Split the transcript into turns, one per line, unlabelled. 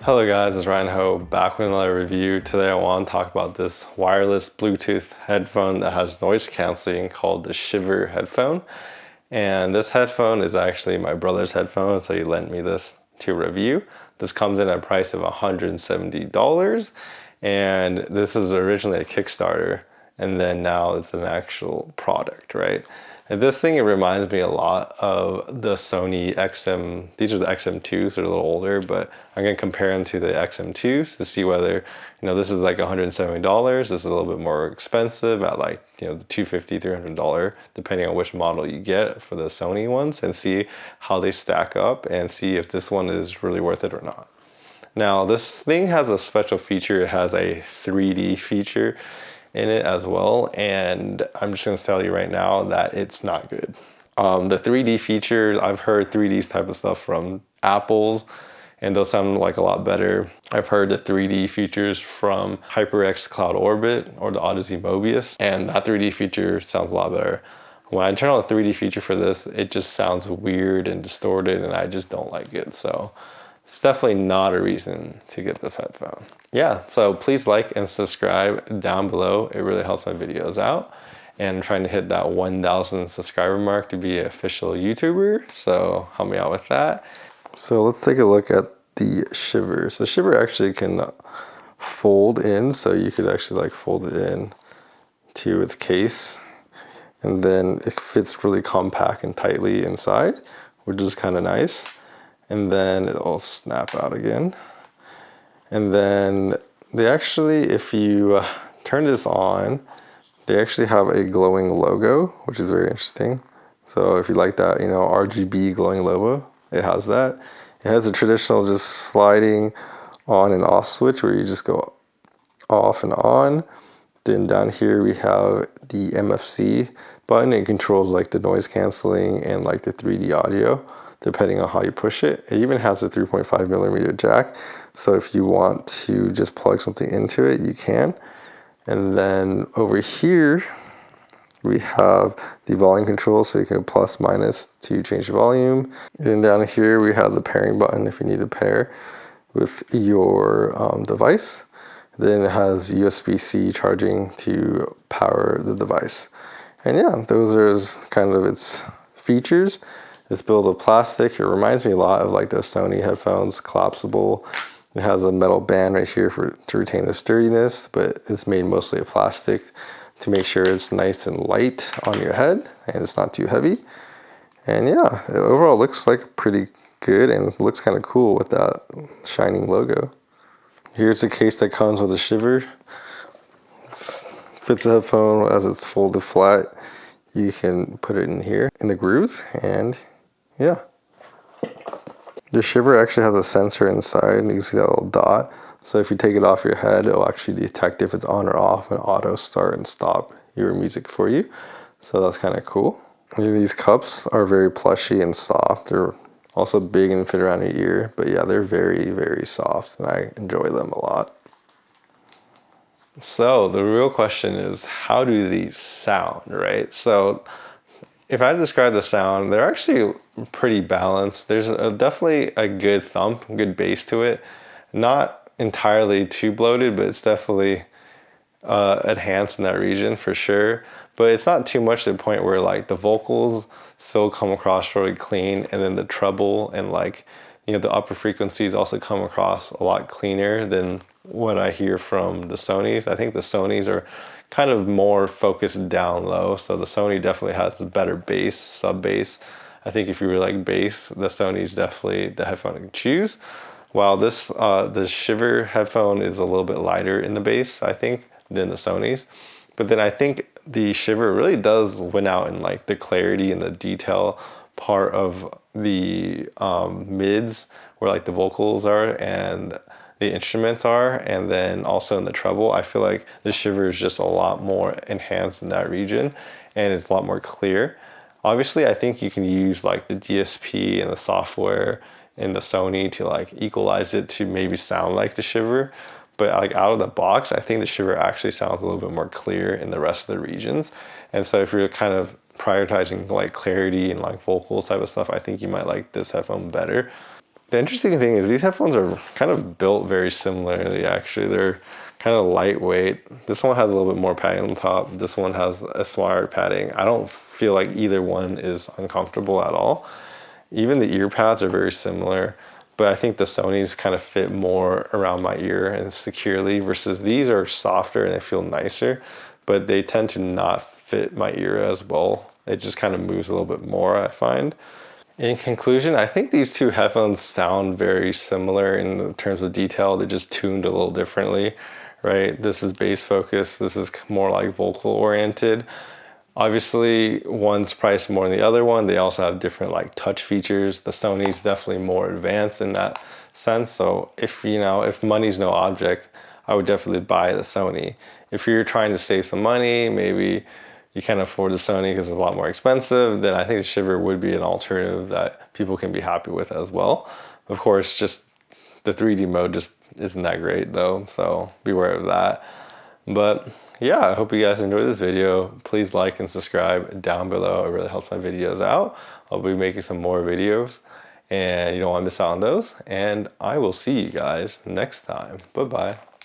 Hello guys, it's Ryan Ho back with another review. Today I want to talk about this wireless Bluetooth headphone that has noise cancelling called the Shivr headphone. And this headphone is actually my brother's headphone, so he lent me this to review. This comes in at a price of $170, and this is originally a Kickstarter, and then now it's an actual product, right? And this thing, it reminds me a lot of the Sony XM. These are the XM2s, they're a little older, but I'm gonna compare them to the XM2s to see whether, this is like $170. This is a little bit more expensive at like, the $250, $300, depending on which model you get for the Sony ones, and see how they stack up and see if this one is really worth it or not. Now, this thing has a special feature. It has a 3D feature in it as well, and I'm just gonna tell you right now that it's not good. The 3D feature, I've heard 3D type of stuff from Apple's, and those sound like a lot better. I've heard the 3D features from HyperX Cloud Orbit or the Odyssey Mobius, and that 3D feature sounds a lot better. When I turn on the 3D feature for this, it just sounds weird and distorted, and I just don't like it. So it's definitely not a reason to get this headphone. Yeah, so please like and subscribe down below. It really helps my videos out. And I'm trying to hit that 1,000 subscriber mark to be an official YouTuber. So help me out with that. So let's take a look at the Shivr. So Shivr actually can fold in. So you could actually like fold it in to its case. And then it fits really compact and tightly inside, which is kind of nice. And then it'll snap out again. And then they actually, if you turn this on, they actually have a glowing logo, which is very interesting. So if you like that, RGB glowing logo, it has that. It has a traditional just sliding on and off switch where you just go off and on. Then down here we have the MFC button. It controls like the noise canceling and like the 3D audio, depending on how you push it. It even has a 3.5 millimeter jack. So if you want to just plug something into it, you can. And then over here, we have the volume control, so you can plus minus to change the volume. And down here, we have the pairing button if you need to pair with your device. Then it has USB-C charging to power the device. And yeah, those are kind of its features. It's built of plastic. It reminds me a lot of like those Sony headphones, collapsible. It has a metal band right here to retain the sturdiness, but it's made mostly of plastic to make sure it's nice and light on your head and it's not too heavy. And yeah, it overall looks like pretty good and looks kind of cool with that shining logo. Here's the case that comes with the Shivr. Fits the headphone as it's folded flat. You can put it in here in the grooves, and yeah. The Shivr actually has a sensor inside, and you can see that little dot. So if you take it off your head, it'll actually detect if it's on or off and auto start and stop your music for you. So that's kind of cool. And these cups are very plushy and soft. They're also big and fit around your ear, but yeah, they're very, very soft, and I enjoy them a lot. So the real question is, how do these sound, right? So if I describe the sound, they're actually pretty balanced. There's definitely a good thump, good bass to it. Not entirely too bloated, but it's definitely enhanced in that region for sure. But it's not too much to the point where like the vocals still come across really clean, and then the treble and like, the upper frequencies also come across a lot cleaner than what I hear from the Sonys. I think the Sonys are kind of more focused down low. So the Sony definitely has better bass, sub bass. I think if you really like bass, the Sony's definitely the headphone to choose. While this, the Shivr headphone is a little bit lighter in the bass, I think, than the Sonys. But then I think the Shivr really does win out in like the clarity and the detail part of the mids, where like the vocals are and the instruments are, and then also in the treble. I feel like the Shivr is just a lot more enhanced in that region, and it's a lot more clear. Obviously, I think you can use like the DSP and the software in the Sony to like equalize it to maybe sound like the Shivr. But like out of the box, I think the Shivr actually sounds a little bit more clear in the rest of the regions. And so if you're kind of prioritizing like clarity and like vocals type of stuff, I think you might like this headphone better. The interesting thing is these headphones are kind of built very similarly, actually. They're kind of lightweight. This one has a little bit more padding on the top. This one has a smaller padding. I don't feel like either one is uncomfortable at all. Even the ear pads are very similar, but I think the Sony's kind of fit more around my ear and securely versus these are softer and they feel nicer, but they tend to not fit my ear as well. It just kind of moves a little bit more, I find. In conclusion, I think these two headphones sound very similar in terms of detail. They're just tuned a little differently, right? This is bass focused. This is more like vocal oriented. Obviously, one's priced more than the other one. They also have different like touch features. The Sony's definitely more advanced in that sense. So if money's no object, I would definitely buy the Sony. If you're trying to save some money, maybe you can't afford the Sony because it's a lot more expensive, then I think the Shivr would be an alternative that people can be happy with as well. Of course, just the 3D mode just isn't that great though, so beware of that. But yeah, I hope you guys enjoyed this video. Please like and subscribe down below. It really helps my videos out. I'll be making some more videos and you don't want to miss out on those. And I will see you guys next time. Bye-bye.